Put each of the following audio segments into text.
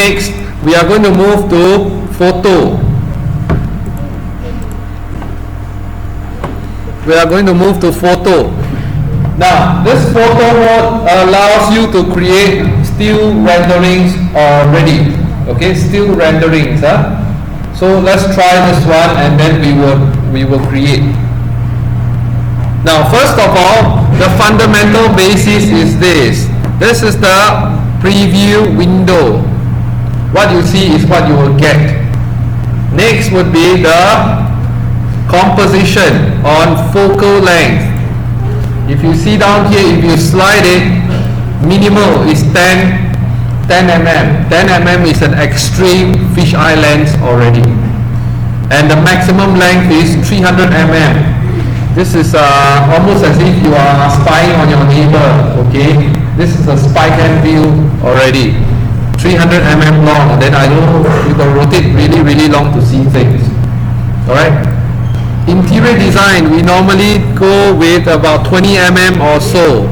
next we are going to move to photo. We are going to move to photo. Now this photo mode allows you to create still renderings already. Okay, still renderings. So let's try this one and then we will create. Now first of all, the fundamental basis is this. This is the preview window. What you see is what you will get. Next would be the composition on focal length. If you see down here, if you slide it, minimal is 10 mm. 10 mm is an extreme fisheye lens already. And the maximum length is 300 mm. This is almost as if you are spying on your neighbor, okay? This is a spy cam view already. 300 mm long, and then I know you can rotate really long to see things. Alright? Interior design, we normally go with about 20 mm or so.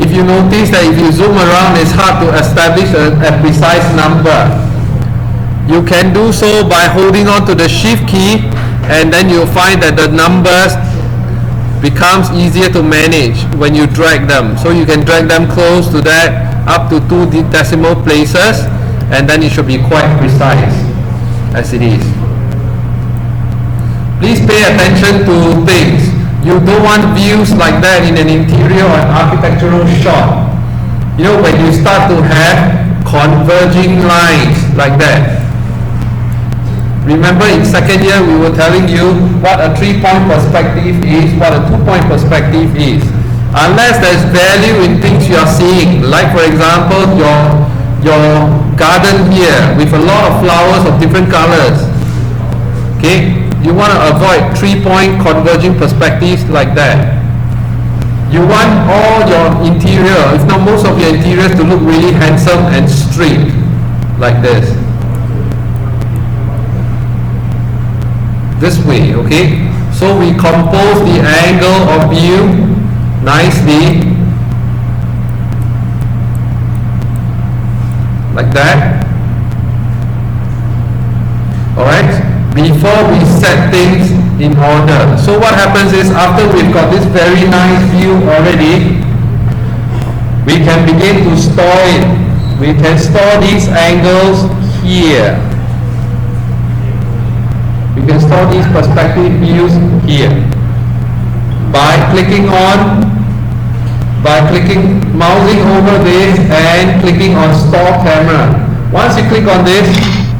If you notice that if you zoom around, it's hard to establish a precise number. You can do so by holding on to the shift key, and then you'll find that the numbers becomes easier to manage when you drag them. So you can drag them close to that, up to 2 decimal places, and then it should be quite precise as it is. Please pay attention to things. You don't want views like that in an interior or an architectural shot. You know, when you start to have converging lines like that. Remember in second year we were telling you what a 3-point perspective is, what a 2-point perspective is. Unless there's value in things you are seeing, like for example your garden here with a lot of flowers of different colors. Okay? You want to avoid 3-point converging perspectives like that. You want all your interior, if not most of your interiors, to look really handsome and straight like this. This way, okay? So we compose the angle of view nicely like that. Alright? Before we set things in order. So what happens is, after we've got this very nice view already, we can begin to store it. We can store these angles here. We can store these perspective views here by mousing over this and clicking on store camera. Once you click on this,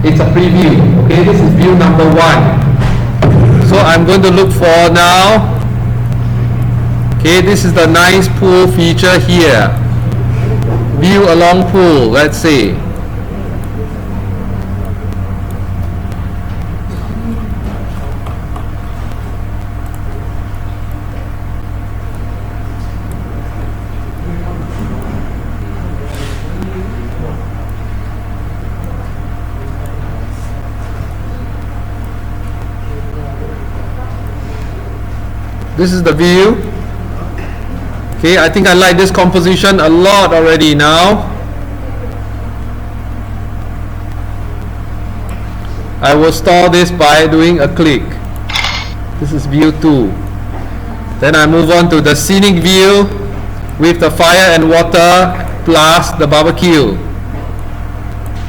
it's a preview. Okay, this is view number 1. So I'm going to look for now. Okay, this is the nice pool feature here. View along pool, let's see. This is the view. Okay, I think I like this composition a lot already now. I will store this by doing a click. This is view 2. Then I move on to the scenic view with the fire and water plus the barbecue.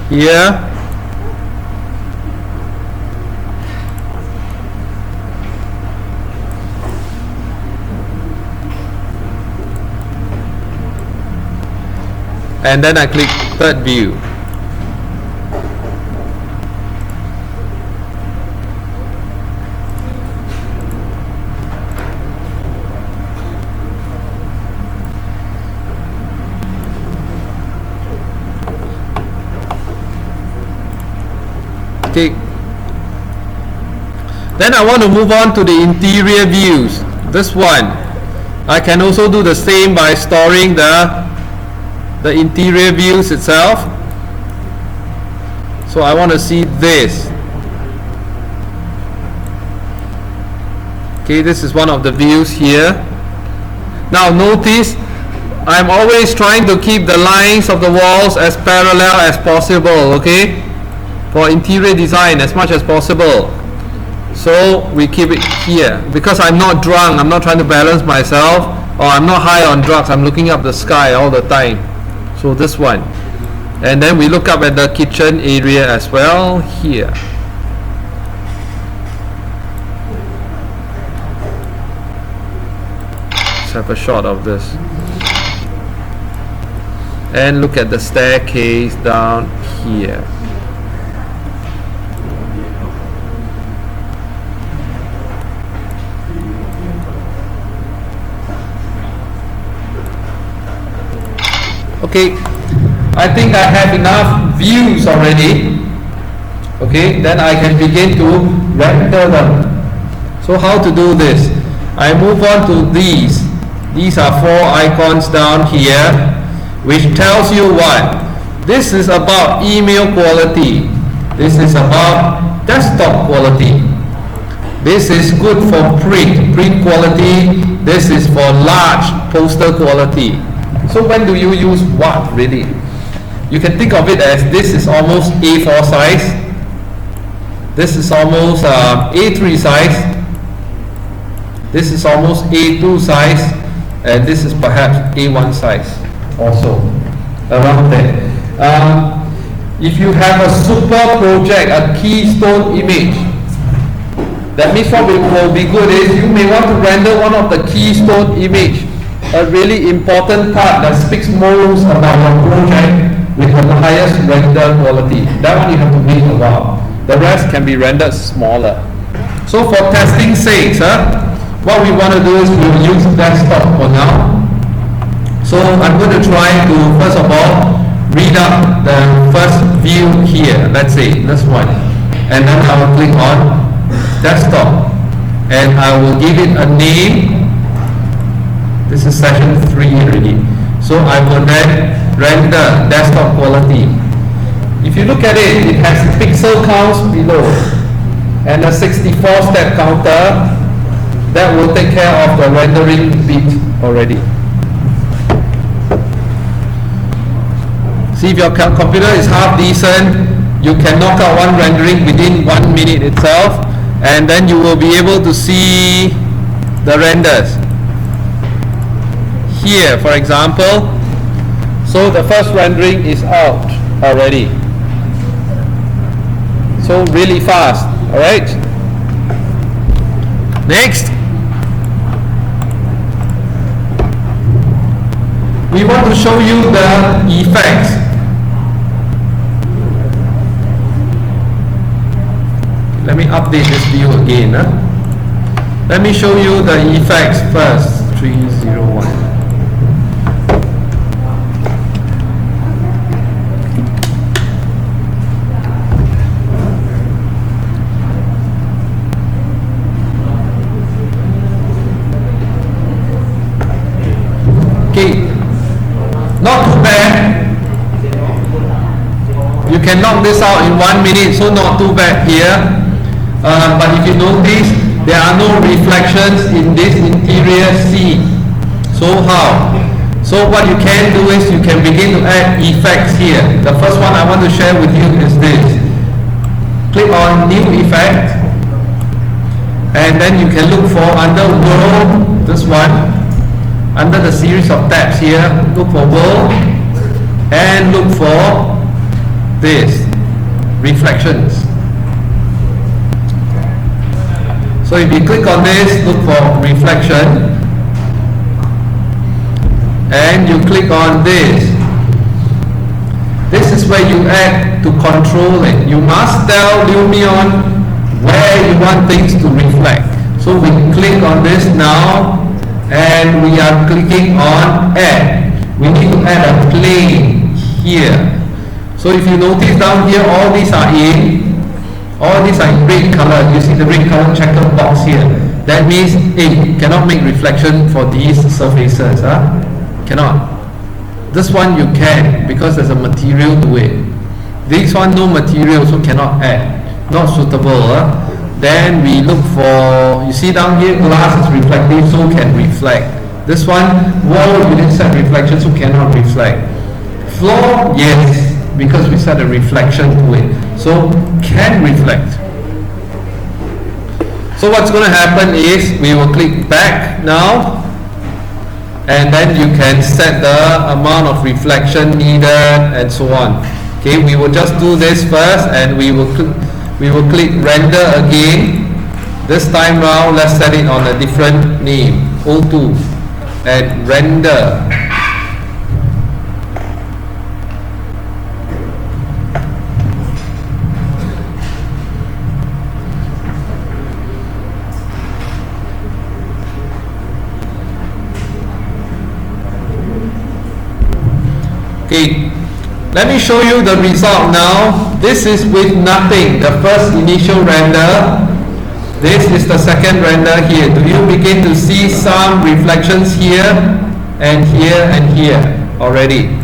Here. And then I click third view. Okay. Then I want to move on to the interior views. This one, I can also do the same by storing the interior views itself. So I want to see this. Okay, this is one of the views here. Now notice I'm always trying to keep the lines of the walls as parallel as possible, okay, for interior design as much as possible. So we keep it here because I'm not drunk, I'm not trying to balance myself, or I'm not high on drugs, I'm looking up the sky all the time. So this one, and then we look up at the kitchen area as well here. Let's have a shot of this. And look at the staircase down here. Okay, I think I have enough views already. Okay, then I can begin to render them. So how to do this? I move on to these. These are 4 icons down here, which tells you what? This is about email quality. This is about desktop quality. This is good for print quality. This is for large poster quality. So when do you use what really? You can think of it as this is almost A4 size. This is almost A3 size. This is almost A2 size. And this is perhaps A1 size also, around there. If you have a super project, a keystone image, that means what will be good is you may want to render one of the keystone image, a really important part that speaks most about your project with the highest render quality. That one you have to wait a while. The rest can be rendered smaller. So for testing sake, what we want to do is we'll use desktop for now. So I'm going to try to first of all read up the first view here. Let's say this one, and then I will click on desktop, and I will give it a name. This is session 3 already. So I will then render desktop quality. If you look at it, it has pixel counts below and a 64-step counter. That will take care of the rendering bit already. See, if your computer is half decent, you can knock out one rendering within 1 minute itself, and then you will be able to see the renders. Here, for example, so the first rendering is out already. So really fast, alright? Next, we want to show you the effects. Let me update this view again. Let me show you the effects first. 301. Not too bad. You can knock this out in 1 minute, so not too bad here. But if you notice, there are no reflections in this interior scene. So how? So what you can do is you can begin to add effects here. The first one I want to share with you is this. Click on New Effect, and then you can look for under World, this one. Under the series of tabs here, look for World and look for this, Reflections. So if you click on this, look for Reflection, and you click on this. This is where you add to control it. You must tell Lumion where you want things to reflect. So we click on this now, and we are clicking on add. We need to add a plane here. So if you notice down here, all these are in red color. You see the red color checkered box here. That means it cannot make reflection for these surfaces. Cannot. This one you can, because there's a material to it. This one no material, so cannot add. Not suitable. Then we look for, you see down here, glass is reflective, so can reflect. This one, wall, you didn't set reflection, so cannot reflect. Floor, yes, because we set a reflection to it, so can reflect. So what's going to happen is we will click back now, and then you can set the amount of reflection needed and so on. Okay, we will just do this first, and we will click render again. This time round, let's set it on a different name, O2, and render. Okay, let me show you the result now. This is with nothing, the first initial render. This is the second render here. Do you begin to see some reflections here and here already?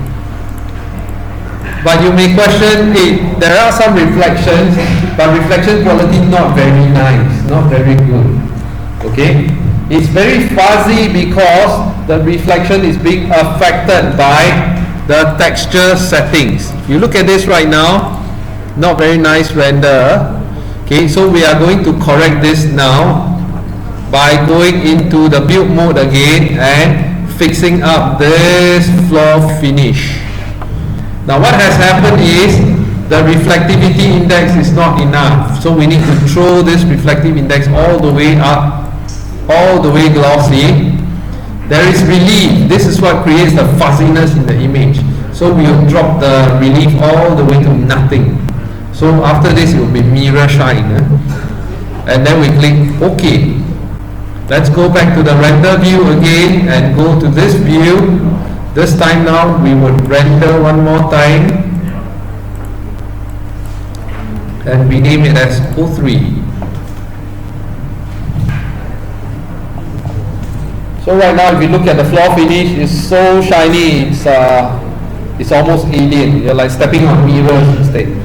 But you may question, hey, there are some reflections, but reflection quality not very nice, not very good. Okay? It's very fuzzy because the reflection is being affected by the texture settings. You look at this right now, not very nice render. Okay, so we are going to correct this now by going into the build mode again and fixing up this floor finish. Now what has happened is the reflectivity index is not enough, so we need to throw this reflective index all the way up, all the way glossy. There is relief. This is what creates the fuzziness in the image. So we will drop the relief all the way to nothing. So after this it will be mirror shine. And then we click OK. Let's go back to the render view again and go to this view. This time now we would render one more time and rename it as O3. So right now if you look at the floor finish, it's so shiny, it's almost alien. You're like stepping on mirrors instead.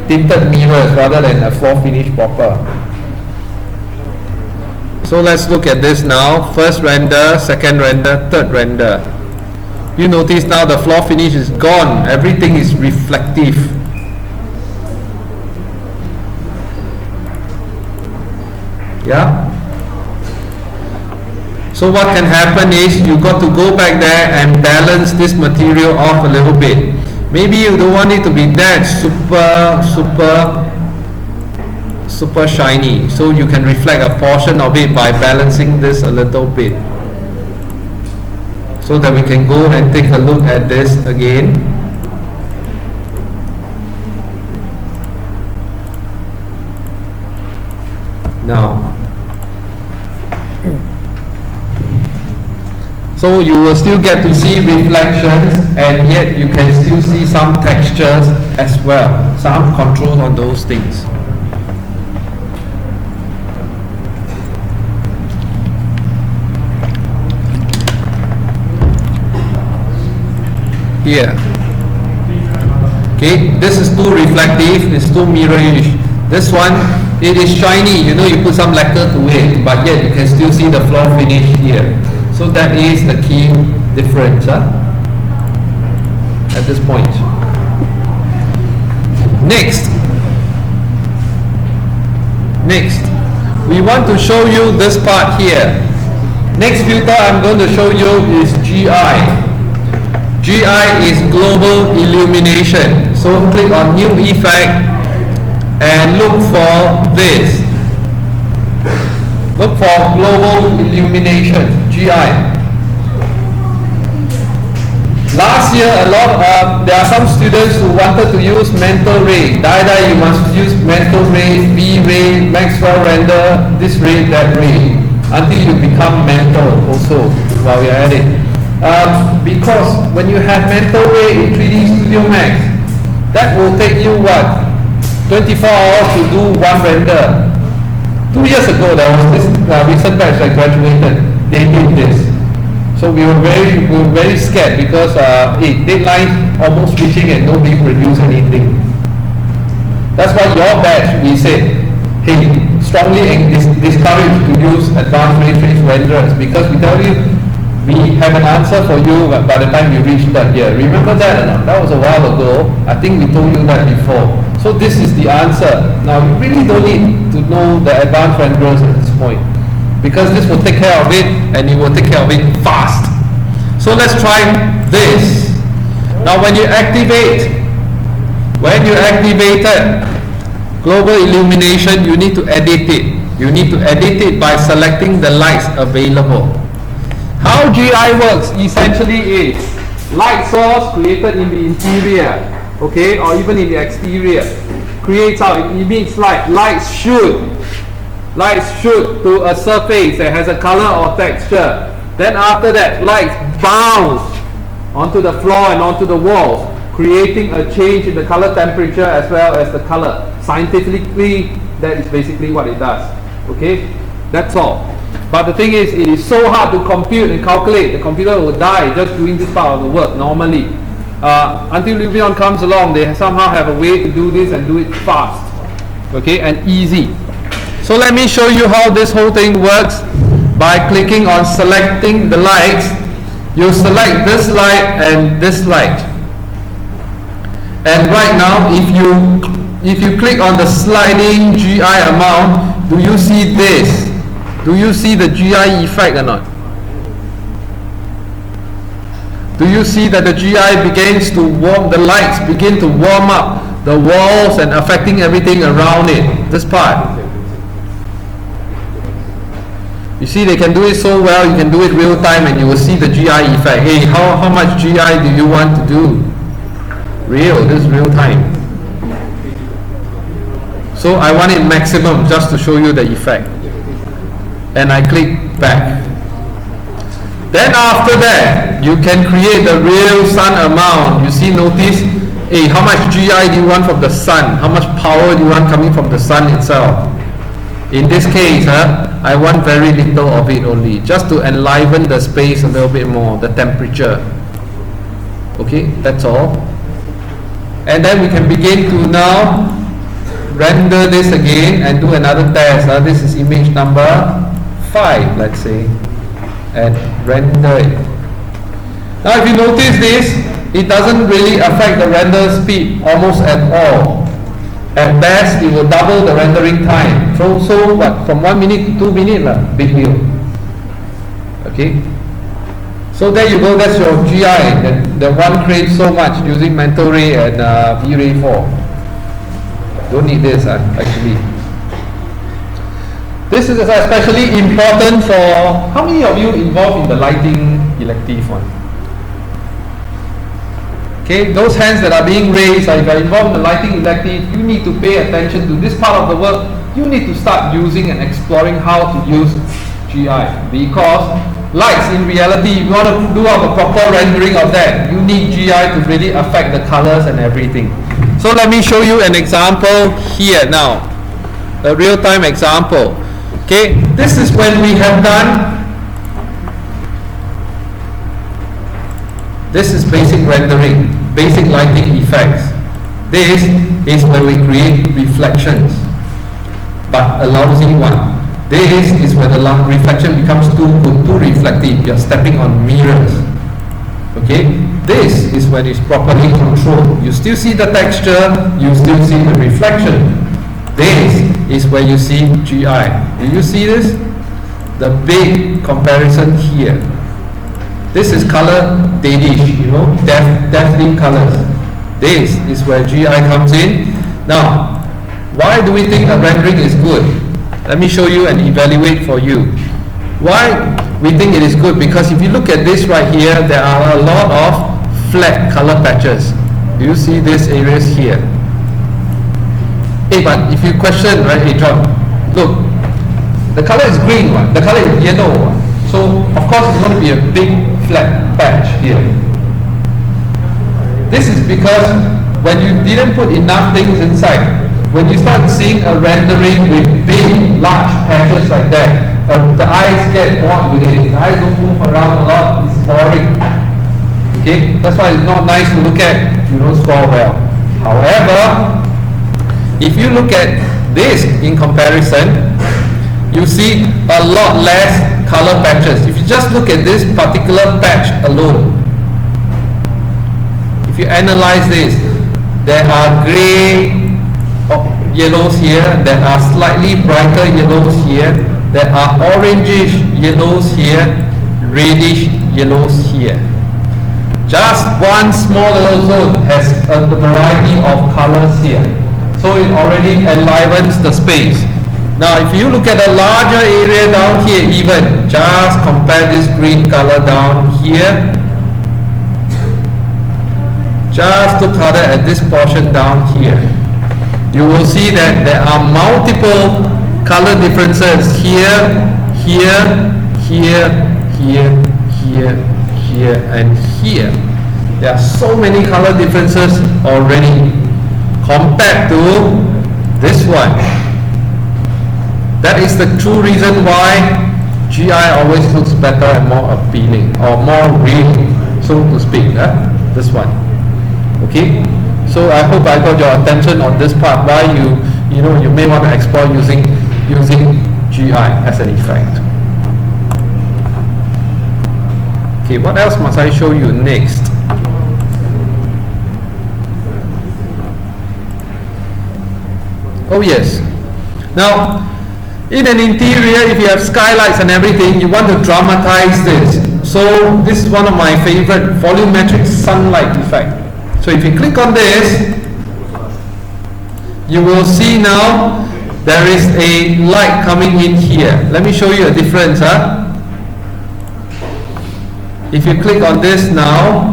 Tinted mirrors rather than a floor finish proper. So let's look at this now. First render, second render, third render. You notice now the floor finish is gone. Everything is reflective. Yeah? So what can happen is you got to go back there and balance this material off a little bit. Maybe you don't want it to be that super shiny, so you can reflect a portion of it by balancing this a little bit, so that we can go and take a look at this again. Now, so you will still get to see reflections, and yet you can still see some textures as well, some control on those things. Here. Okay, this is too reflective, it's too mirrorish. This one, it is shiny, you know, you put some lacquer to it, but yet you can still see the floor finish here. So that is the key difference at this point. Next, we want to show you this part here. Next filter I'm going to show you is GI. GI is global illumination. So click on new effect and look for this. Look for global illumination, GI. Last year, there are some students who wanted to use mental ray. You must use mental ray, V ray, Maxwell render, this ray, that ray, until you become mental also while you're at it. Because when you have mental ray in 3D Studio Max, that will take you what? 24 hours to do one render. 2 years ago, there was this recent batch that graduated. They did this, so we were very scared because deadline almost reaching and nobody produced anything. That's why your batch, we said, hey, strongly discourage to use advanced ray trace renderers, because we tell you We have an answer for you by the time you reach that here. Remember that or not? That was a while ago. I think we told you that before. So this is the answer. Now you really don't need to know the advanced renderers at this point, because this will take care of it, and it will take care of it fast. So let's try this. Now when you activate global illumination, you need to edit it. You need to edit it by selecting the lights available. How GI works essentially is light source created in the interior, okay, or even in the exterior, creates out, it emits light. Lights shoot to a surface that has a color or texture. Then after that, lights bounce onto the floor and onto the walls, creating a change in the color temperature as well as the color. Scientifically, that is basically what it does. Okay, that's all. But the thing is, it is so hard to compute and calculate. The computer will die just doing this part of the work normally. Until Lumion comes along, they somehow have a way to do this and do it fast, okay, and easy. So let me show you how this whole thing works by clicking on selecting the lights. You select this light and this light. And right now, if you click on the sliding GI amount, do you see this? Do you see the GI effect or not? Do you see that the GI begins to warm, the lights begin to warm up the walls and affecting everything around it? This part. You see, they can do it so well, you can do it real time and you will see the GI effect. Hey, how much GI do you want to do? This is real time. So I want it maximum just to show you the effect. And I click back. Then after that, you can create the real sun amount. You see, notice, hey, how much GI do you want from the sun? How much power do you want coming from the sun itself? In this case, I want very little of it only, just to enliven the space a little bit more, the temperature. Okay, that's all. And then we can begin to now render this again and do another test. This is image number 5, let's say, and render it. Now if you notice this, it doesn't really affect the render speed almost at all. At best, it will double the rendering time. So what? From 1 minute to 2 minutes, big deal. Okay. So there you go. That's your GI. The one craves so much using mental ray and V-ray 4. Don't need this actually. This is especially important for how many of you involved in the lighting elective one? Okay, those hands that are being raised, if you are involved in the lighting elective, you need to pay attention to this part of the work. You need to start using and exploring how to use GI, because lights in reality, if you want to do a proper rendering of that, you need GI to really affect the colors and everything. So let me show you an example here now, a real-time example. Okay, this is when we have done. This is basic rendering, basic lighting effects. This is where we create reflections, but a lousy one. This is where the reflection becomes too good, too reflective. You're stepping on mirrors. Okay, this is when it's properly controlled. You still see the texture, you still see the reflection. This is where you see GI. Do you see this? The big comparison here. This is color deadish, deathly colors. This is where GI comes in. Now, why do we think that rendering is good? Let me show you and evaluate for you. Why we think it is good? Because if you look at this right here, there are a lot of flat color patches. Do you see these areas here? Hey, but if you question, right, hey John, look, the color is green one, the color is yellow one. So, of course, it's going to be a big flat patch here. This is because when you didn't put enough things inside, when you start seeing a rendering with big, large patches like that, the eyes get bored with it. The eyes don't move around a lot. It's boring. Okay, that's why it's not nice to look at. You don't score well. However, if you look at this in comparison, you see a lot less color patches. If you just look at this particular patch alone, if you analyze this, there are gray yellows here, there are slightly brighter yellows here, there are orangish yellows here, reddish yellows here. Just one small little zone has a variety of colors here, so it already enlivens the space. Now if you look at a larger area down here, even just compare this green color down here, just look harder at this portion down here, you will see that there are multiple color differences here, here, here, here, here, here, and here. There are so many color differences already compared to this one. That is the true reason why GI always looks better and more appealing, or more real, so to speak. This one. Okay, so I hope I got your attention on this part, why you may want to explore using GI as an effect. Okay, what else must I show you next? Oh yes, now in an interior, if you have skylights and everything, you want to dramatize this. So this is one of my favorite, volumetric sunlight effect. So if you click on this, you will see now there is a light coming in here. Let me show you a difference. If you click on this now,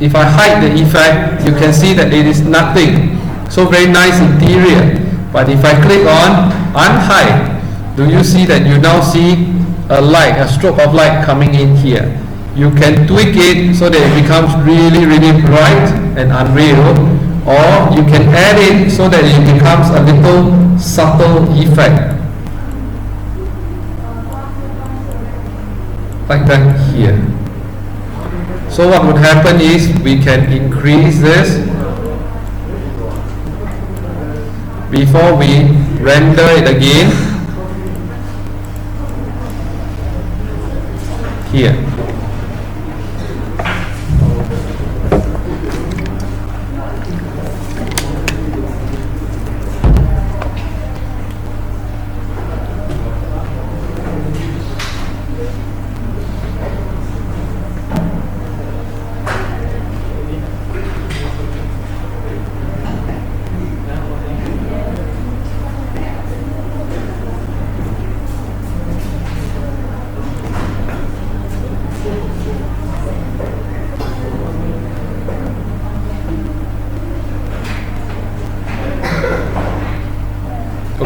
if I hide the effect, you can see that it is nothing. So very nice interior. But if I click on unhide, do you see that you now see a light, a stroke of light coming in here? You can tweak it so that it becomes really, really bright and unreal, or you can add it so that it becomes a little subtle effect, like that here. So what would happen is we can increase this before we render it again here.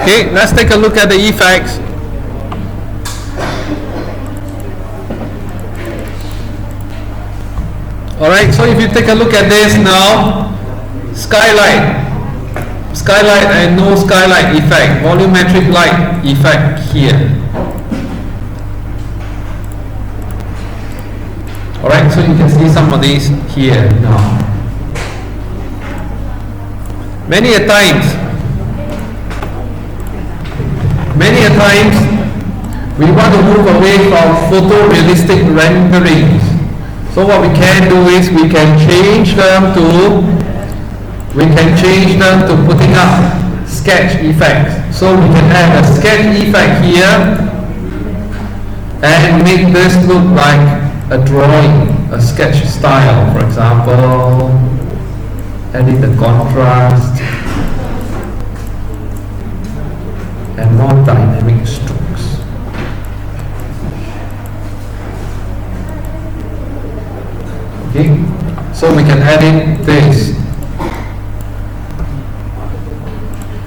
Okay, let's take a look at the effects. Alright, so if you take a look at this now, skylight and no skylight effect, volumetric light effect here. Alright, so you can see some of these here now. Many a times we want to move away from photorealistic renderings. So what we can do is we can change them to putting up sketch effects. So we can add a sketch effect here and make this look like a drawing, a sketch style, for example. Edit the contrast and more dynamic strokes. Okay, so we can edit this.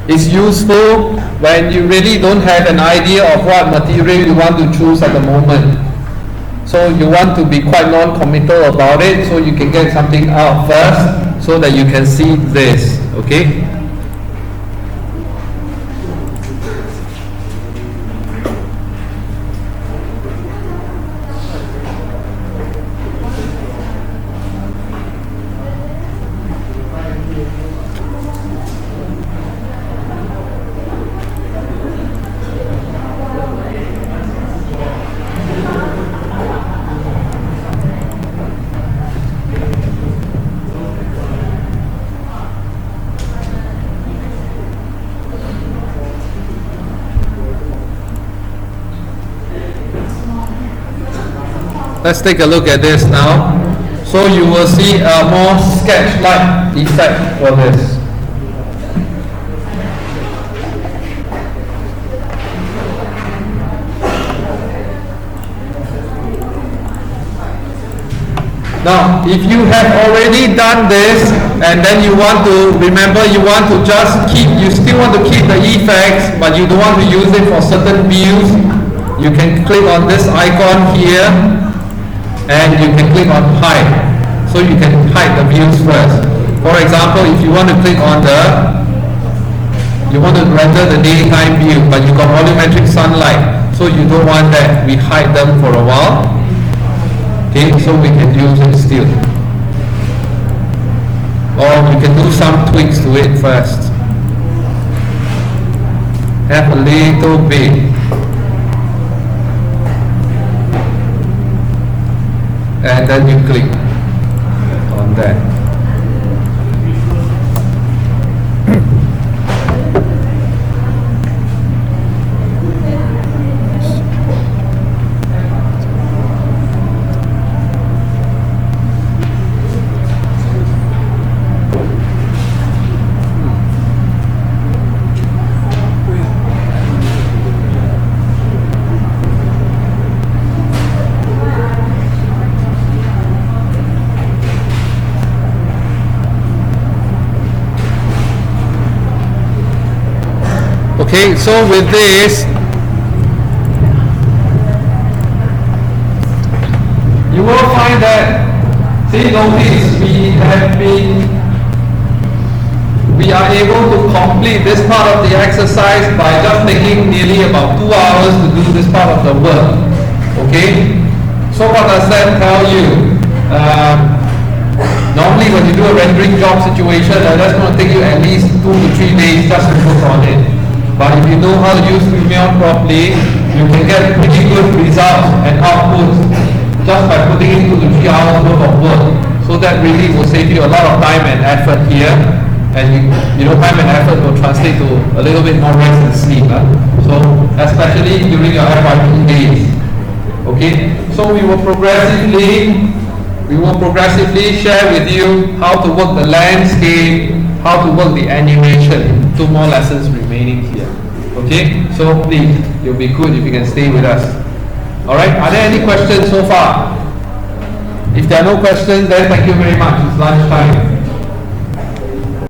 It's useful when you really don't have an idea of what material you want to choose at the moment. So you want to be quite non-committal about it, so you can get something out first so that you can see this. Okay. let's take a look at this now. So you will see a more sketch-like effect for this. Now, if you have already done this and then you want to, remember you want to just keep, you still want to keep the effects but you don't want to use it for certain views, you can click on this icon here and you can click on hide. So you can hide the views first. For example, if you want to click on you want to render the daytime view but you got volumetric sunlight, so you don't want that, we hide them for a while. Okay, so we can use it still. Or we can do some tweaks to it first. Have a little bit. And then you click on that. Okay, so with this, you will find that, see, notice we are able to complete this part of the exercise by just taking nearly about 2 hours to do this part of the work. Okay, so what does that tell you? Normally when you do a rendering job situation, that's going to take you at least 2 to 3 days just to work on it. But if you know how to use Lumion properly, you can get pretty good results and outputs just by putting in 2 to 3 hours worth of work. So that really will save you a lot of time and effort here. And you know, time and effort will translate to a little bit more rest and sleep. So especially during your FYP days. Okay? So we will progressively share with you how to work the landscape, how to work the animation. 2 more lessons remaining here. Okay, so please, it'll be good if you can stay with us. Alright, are there any questions so far? If there are no questions, then thank you very much. It's lunchtime.